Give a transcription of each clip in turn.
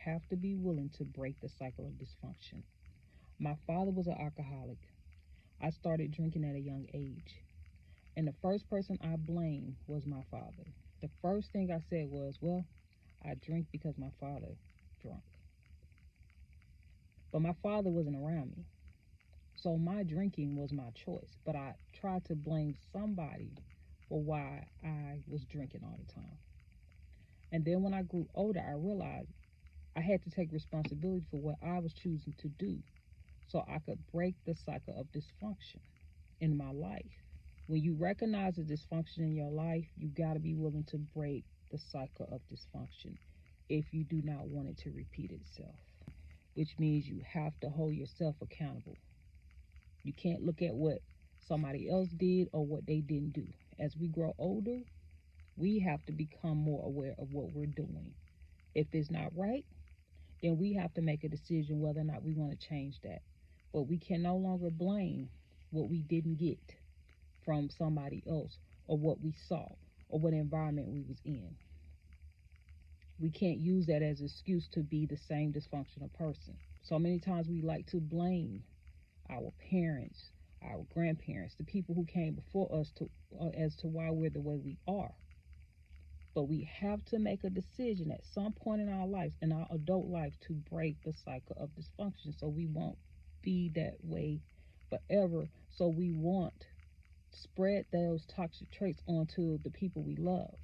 have to be willing to break the cycle of dysfunction. My father was an alcoholic. I started drinking at a young age. And the first person I blamed was my father. The first thing I said was, well, I drink because my father drunk. But my father wasn't around me. So my drinking was my choice. But I tried to blame somebody for why I was drinking all the time. And then when I grew older, I realized I had to take responsibility for what I was choosing to do so I could break the cycle of dysfunction in my life. When you recognize the dysfunction in your life, you got to be willing to break the cycle of dysfunction if you do not want it to repeat itself, which means you have to hold yourself accountable. You can't look at what somebody else did or what they didn't do. As we grow older, we have to become more aware of what we're doing. If it's not right, then we have to make a decision whether or not we want to change that. But we can no longer blame what we didn't get from somebody else or what we saw or what environment we was in. We can't use that as an excuse to be the same dysfunctional person. So many times we like to blame our parents, our grandparents, the people who came before us as to why we're the way we are. But we have to make a decision at some point in our life, in our adult life, to break the cycle of dysfunction so we won't be that way forever. So we won't spread those toxic traits onto the people we love.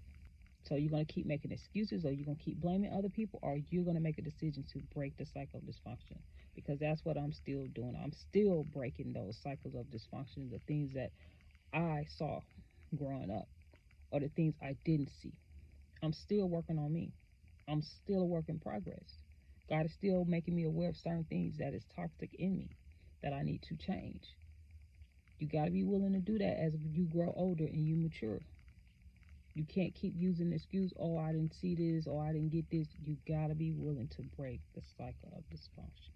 So you're going to keep making excuses, or you're going to keep blaming other people, or you're going to make a decision to break the cycle of dysfunction, because that's what I'm still doing. I'm still breaking those cycles of dysfunction, the things that I saw growing up or the things I didn't see. I'm still working on me. I'm still a work in progress. God is still making me aware of certain things that is toxic in me that I need to change. You got to be willing to do that as you grow older and you mature. You can't keep using the excuse, oh, I didn't see this, or I didn't get this. You got to be willing to break the cycle of dysfunction.